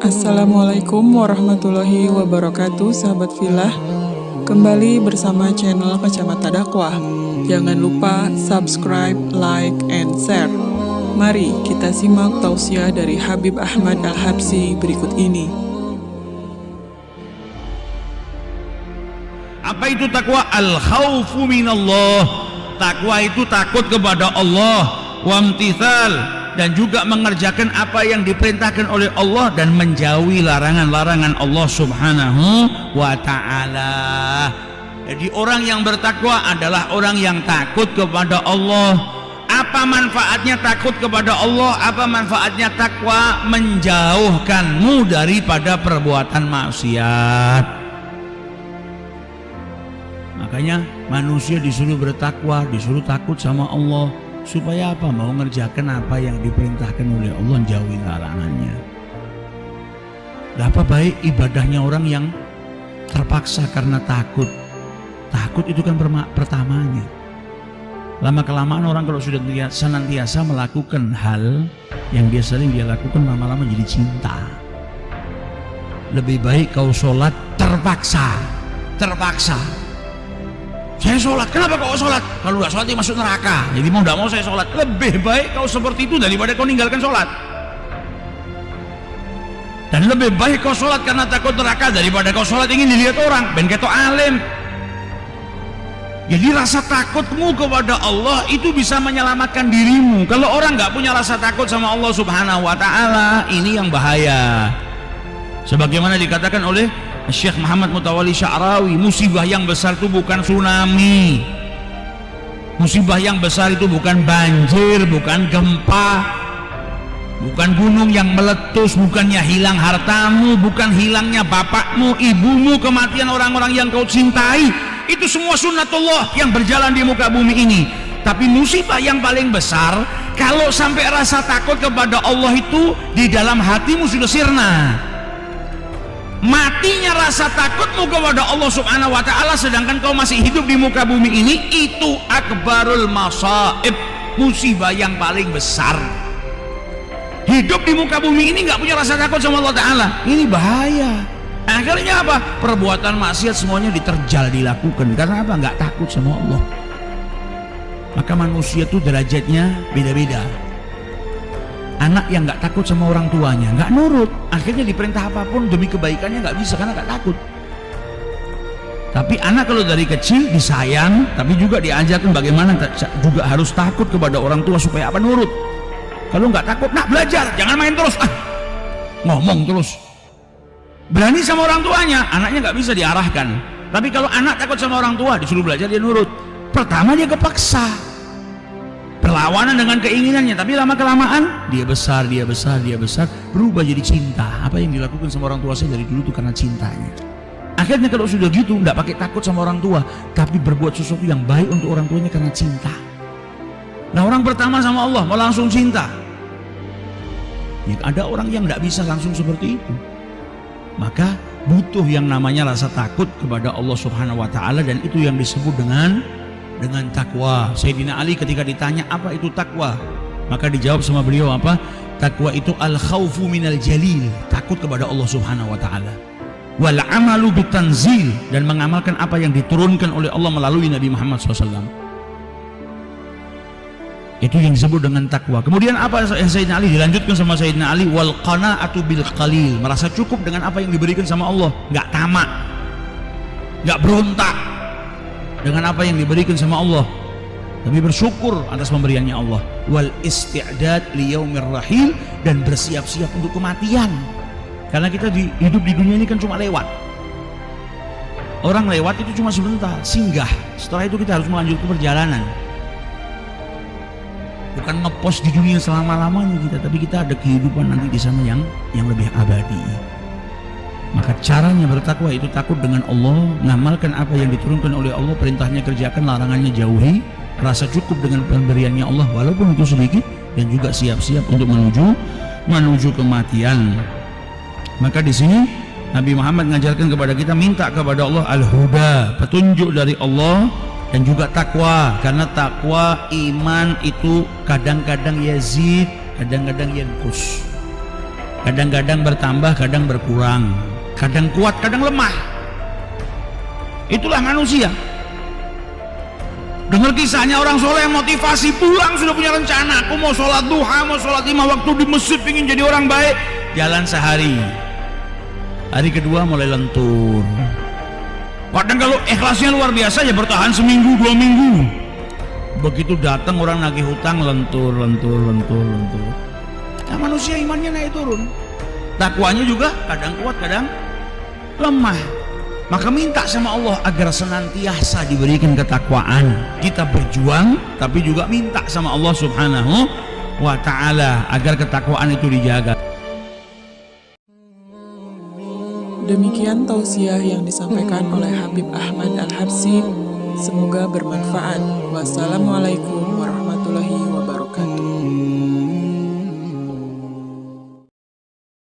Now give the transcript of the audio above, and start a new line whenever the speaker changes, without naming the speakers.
Assalamualaikum warahmatullahi wabarakatuh, sahabat Filah. Kembali bersama channel Kacamata Dakwah. Jangan lupa subscribe, like, and share. Mari kita simak tausiah dari Habib Ahmad Al-Habsyi berikut ini.
Apa itu takwa? Al-khawfu minallah. Takwa itu takut kepada Allah, wamtithal, dan juga mengerjakan apa yang diperintahkan oleh Allah dan menjauhi larangan-larangan Allah subhanahu wa ta'ala. Jadi orang yang bertakwa adalah orang yang takut kepada Allah. Apa manfaatnya takut kepada Allah? Apa manfaatnya takwa? Menjauhkanmu daripada perbuatan maksiat. Makanya manusia disuruh bertakwa, disuruh takut sama Allah. Supaya apa? Mau ngerjakan apa yang diperintahkan oleh Allah, jauhi larangannya. Lah apa baik ibadahnya orang yang terpaksa karena takut? Takut itu kan pertamanya. Lama-kelamaan orang kalau sudah senantiasa melakukan hal yang dia sering dia lakukan, lama-lama jadi cinta. Lebih baik kau sholat terpaksa. Saya sholat, kenapa kau sholat? Kalau nggak sholat dia masuk neraka. Jadi mau nggak mau saya sholat. Lebih baik kau seperti itu daripada kau ninggalkan sholat. Dan lebih baik kau sholat karena takut neraka daripada kau sholat ingin dilihat orang. Ben ketok alim. Jadi rasa takutmu kepada Allah itu bisa menyelamatkan dirimu. Kalau orang nggak punya rasa takut sama Allah subhanahu wa ta'ala, ini yang bahaya. Sebagaimana dikatakan oleh Syekh Muhammad Mutawalli Sya'rawi, musibah yang besar itu bukan tsunami, musibah yang besar itu bukan banjir, bukan gempa, bukan gunung yang meletus, bukannya hilang hartamu, bukan hilangnya bapakmu, ibumu, kematian orang-orang yang kau cintai. Itu semua sunnatullah yang berjalan di muka bumi ini. Tapi musibah yang paling besar kalau sampai rasa takut kepada Allah itu di dalam hatimu sudah sirna. Matinya rasa takutmu kepada Allah subhanahu wa ta'ala sedangkan kau masih hidup di muka bumi ini, itu akbarul masaib, musibah yang paling besar. Hidup di muka bumi ini gak punya rasa takut sama Allah ta'ala, ini bahaya. Akhirnya apa? Perbuatan maksiat semuanya diterjal, dilakukan. Karena apa? Gak takut sama Allah. Maka manusia itu derajatnya beda-beda. Anak yang nggak takut sama orang tuanya, nggak nurut, akhirnya diperintah apapun demi kebaikannya nggak bisa karena nggak takut. Tapi anak kalau dari kecil disayang, tapi juga diajarkan bagaimana juga harus takut kepada orang tua supaya apa? Nurut. Kalau nggak takut, nak belajar, jangan main terus, ngomong terus. Berani sama orang tuanya, anaknya nggak bisa diarahkan. Tapi kalau anak takut sama orang tua, disuruh belajar dia nurut. Pertama dia kepaksa. Perlawanan dengan keinginannya, tapi lama kelamaan dia besar, berubah jadi cinta. Apa yang dilakukan sama orang tua saya dari dulu itu karena cintanya. Akhirnya kalau sudah gitu nggak pakai takut sama orang tua, tapi berbuat sesuatu yang baik untuk orang tuanya karena cinta. Nah, orang pertama sama Allah mau langsung cinta. Ya, ada orang yang nggak bisa langsung seperti itu. Maka butuh yang namanya rasa takut kepada Allah subhanahu wa ta'ala, dan itu yang disebut dengan takwa. Sayyidina Ali ketika ditanya apa itu takwa, maka dijawab sama beliau apa? Takwa itu al-khawfu minal jalil, takut kepada Allah subhanahu wa ta'ala, wal amalu bitanzil, dan mengamalkan apa yang diturunkan oleh Allah melalui Nabi Muhammad SAW. Itu yang disebut dengan takwa. Kemudian apa Sayyidina Ali? Dilanjutkan sama Sayyidina Ali, wal qana'atu bil qalil, merasa cukup dengan apa yang diberikan sama Allah, nggak tamak, nggak berontak dengan apa yang diberikan sama Allah, tapi bersyukur atas pemberiannya Allah. Wal isti'dad li yaumir rahil, dan bersiap-siap untuk kematian. Karena kita hidup di dunia ini kan cuma lewat. Orang lewat itu cuma sebentar, singgah. Setelah itu kita harus melanjutkan perjalanan. Bukan ngepost di dunia selama-lamanya kita, tapi kita ada kehidupan nanti di sana yang lebih abadi. Maka caranya bertakwa itu takut dengan Allah, ngamalkan apa yang diturunkan oleh Allah, perintahnya kerjakan, larangannya jauhi, rasa cukup dengan pemberiannya Allah walaupun itu sedikit, dan juga siap-siap untuk menuju kematian. Maka di sini Nabi Muhammad mengajarkan kepada kita, minta kepada Allah al-huda, petunjuk dari Allah, dan juga takwa. Karena takwa iman itu kadang-kadang yazid, kadang-kadang yanqus. Kadang-kadang bertambah, kadang berkurang, kadang kuat, kadang lemah. Itulah manusia. Dengar kisahnya orang soleh yang motivasi, pulang sudah punya rencana, aku mau sholat duha, mau sholat 5 waktu di masjid, ingin jadi orang baik. Jalan sehari, hari kedua mulai lentur. Kadang kalau ikhlasnya luar biasa ya bertahan seminggu 2 minggu. Begitu datang orang nagih hutang, lentur. Nah, manusia imannya naik turun. Takwanya juga kadang kuat, kadang lemah. Maka minta sama Allah agar senantiasa diberikan ketakwaan. Kita berjuang tapi juga minta sama Allah Subhanahu wa ta'ala agar ketakwaan itu dijaga.
Demikian tausiah yang disampaikan oleh Habib Ahmad Al-Habsyi. Semoga bermanfaat. Wassalamualaikum